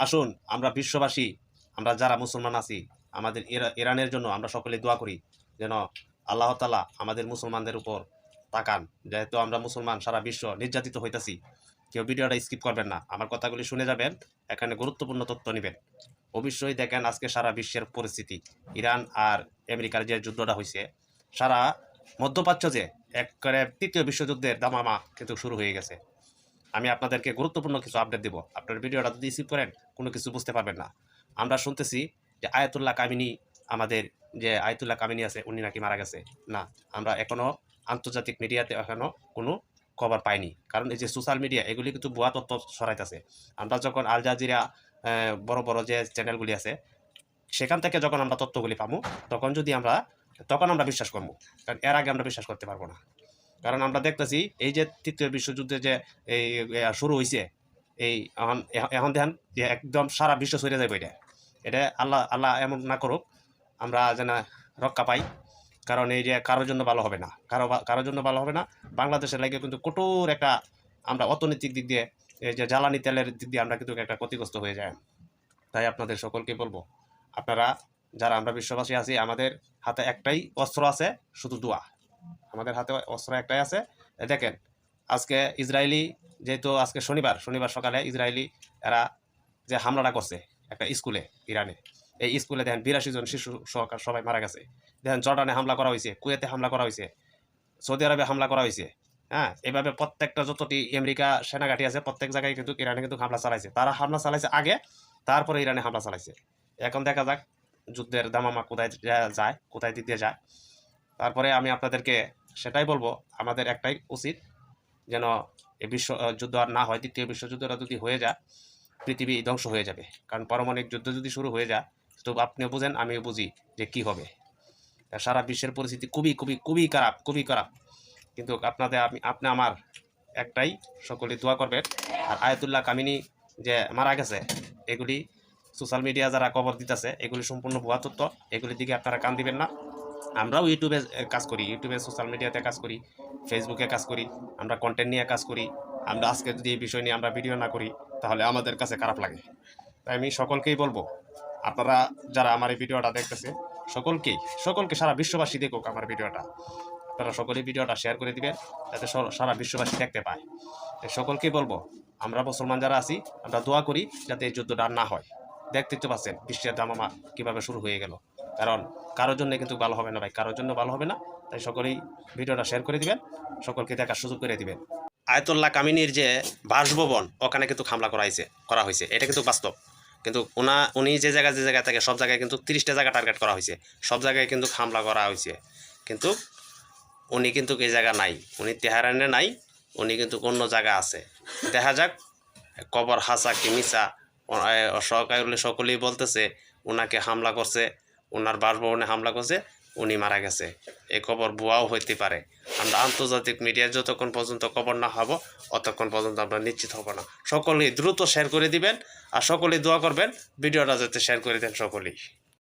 আসুন আমরা বিশ্ববাসী, আমরা যারা মুসলমান আছি, আমাদের ইরানের জন্য আমরা সকলে দোয়া করি যেন আল্লাহ তাআলা আমাদের মুসলমানদের উপর তাকান। যেহেতু আমরা মুসলমান, সারা বিশ্ব নির্যাতিত হইতাছি। কেউ ভিডিওটা স্কিপ করবেন না, আমার কথাগুলি শুনে যাবেন, এখানে গুরুত্বপূর্ণ তথ্য নেবেন। অবশ্যই দেখেন আজকে সারা বিশ্বের পরিস্থিতি, ইরান আর আমেরিকার যে যুদ্ধটা হয়েছে, সারা মধ্যপ্রাচ্য যে একবারে তৃতীয় বিশ্বযুদ্ধের দামামা কিন্তু শুরু হয়ে গেছে। আমি আপনাদেরকে গুরুত্বপূর্ণ কিছু আপডেট দিব। আপনার ভিডিওটা যদি রিসিভ করেন কোনো কিছু বুঝতে পারবেন না। আমরা শুনতেছি যে আয়াতুল্লাহ কামিনী, আমাদের যে আয়াতুল্লাহ কামিনী আছে, উনি নাকি মারা গেছে। না, আমরা এখনও আন্তর্জাতিক মিডিয়াতে এখনও কোনো খবর পাইনি। কারণ এই যে সোশ্যাল মিডিয়া, এগুলি কিন্তু ভুয়া তথ্য ছড়াইতেছে। আমরা যখন আল জাজিরা বড় বড় যে চ্যানেলগুলি আছে, সেখান থেকে যখন আমরা তথ্যগুলি পাবো, তখন আমরা বিশ্বাস করবো। কারণ এর আগে আমরা বিশ্বাস করতে পারবো না। কারণ আমরা দেখতেছি এই যে তৃতীয় বিশ্বযুদ্ধে যে এই শুরু হয়েছে, এই এখন দেখেন যে একদম সারা বিশ্ব ছড়িয়ে যাবে। এটা আল্লাহ আল্লাহ এমন না করুক, আমরা যেন রক্ষা পাই। কারণ এই যে কারোর জন্য ভালো হবে না, কারোর জন্য ভালো হবে না। বাংলাদেশের লাগে কিন্তু কঠোর একটা, আমরা অর্থনৈতিক দিক দিয়ে, এই যে জ্বালানি তেলের দিক দিয়ে আমরা কিন্তু একটা ক্ষতিগ্রস্ত হয়ে যায়। তাই আপনাদের সকলকে বলবো, আপনারা যারা আমরা বিশ্ববাসী আছি, আমাদের হাতে একটাই অস্ত্র আছে, শুধু দোয়া। আমাদের হাতে অস্ত্র একটাই আছে। দেখেন আজকে ইসরায়েলি, যেহেতু আজকে শনিবার সকালে ইসরায়েলি এরা যে হামলাটা করছে একটা স্কুলে, ইরানে, এই স্কুলে দেখেন 82 জন শিশু সহকার সবাই মারা গেছে। দেখেন জর্ডানে হামলা করা হয়েছে, কুয়েতে হামলা করা হয়েছে, সৌদি আরবে হামলা করা হয়েছে। হ্যাঁ, এভাবে প্রত্যেকটা যতটি আমেরিকা সেনাঘাটি আছে, প্রত্যেক জায়গায় কিন্তু ইরানে কিন্তু হামলা চালাইছে। তারা হামলা চালাইছে আগে, তারপরে ইরানে হামলা চালাইছে। এখন দেখা যাক যুদ্ধের দামামা কোথায় যায়, কোথায় দিক দিয়ে যায়। তারপরে আমি আপনাদেরকে সেটাই বলবো, আমাদের একটাই উচিত যেন এই বিশ্ব যুদ্ধ আর না হয়। দ্বিতীয় বিশ্বযুদ্ধটা যদি হয়ে যায়, পৃথিবী ধ্বংস হয়ে যাবে। কারণ পারমাণবিক যুদ্ধ যদি শুরু হয়ে যায়, তো আপনিও বুঝেন আমিও বুঝি যে কি হবে। সারা বিশ্বের পরিস্থিতি খুবই খুবই খুবই খারাপ, খুবই খারাপ। কিন্তু আপনি আমার একটাই, সকলে দোয়া করবেন। আর আয়াতুল্লাহ কামিনী যে মারা গেছে, এগুলি সোশ্যাল মিডিয়া যারা খবর দিতেছে, এগুলি সম্পূর্ণ ভুয়া তথ্য। এগুলির দিকে আপনারা কান দিবেন না। আমরাও ইউটিউবে কাজ করি, ইউটিউবে সোশ্যাল মিডিয়াতে কাজ করি, ফেসবুকে কাজ করি, আমরা কন্টেন্ট নিয়ে কাজ করি। আমরা আজকে যদি এই বিষয় নিয়ে আমরা ভিডিও না করি, তাহলে আমাদের কাছে খারাপ লাগে। তাই আমি সকলকেই বলবো, আপনারা যারা আমার এই ভিডিওটা দেখতেছে, সকলকে সারা বিশ্ববাসী দেখুক আমার ভিডিওটা। আপনারা সকলেই ভিডিওটা শেয়ার করে দিবেন, যাতে সারা বিশ্ববাসী দেখতে পায়। সকলকেই বলবো, আমরা মুসলমান যারা আছি, আমরা দোয়া করি যাতে এই যুদ্ধটা না হয়। দেখতে তো পাচ্ছেন বিশ্বের দামামা কীভাবে শুরু হয়ে গেল। কারণ কারোর জন্য কিন্তু ভালো হবে না ভাই, কারোর জন্য ভালো হবে না। তাই সকলেই ভিডিওটা শেয়ার করে দিবেন, সকলকে দেখার সুযোগ করে দিবেন। আয়াতুল্লাহ কামিনীর যে বাসভবন, ওখানে কিন্তু হামলা করা হয়েছে, এটা কিন্তু বাস্তব। কিন্তু উনি যে জায়গায় থাকে, সব জায়গায় কিন্তু 30টা জায়গা টার্গেট করা হয়েছে, সব জায়গায় কিন্তু হামলা করা হয়েছে। কিন্তু উনি কিন্তু এই জায়গা নাই, উনি তেহরানে নাই, উনি কিন্তু অন্য জায়গা আছে। দেখা যাক কবর হাসা কি মিসা। সকলেই বলতেছে ওনাকে হামলা করছে, ওনার বাসভবনে হামলা করছে, উনি মারা গেছে। এই খবর ভুয়াও হইতে পারে। আমরা আন্তর্জাতিক মিডিয়ায় যতক্ষণ পর্যন্ত খবর না হব, অতক্ষণ পর্যন্ত আমরা নিশ্চিত হব না। সকলেই দ্রুত শেয়ার করে দিবেন, আর সকলেই দোয়া করবেন ভিডিওটা যাতে শেয়ার করে দেন সকলেই।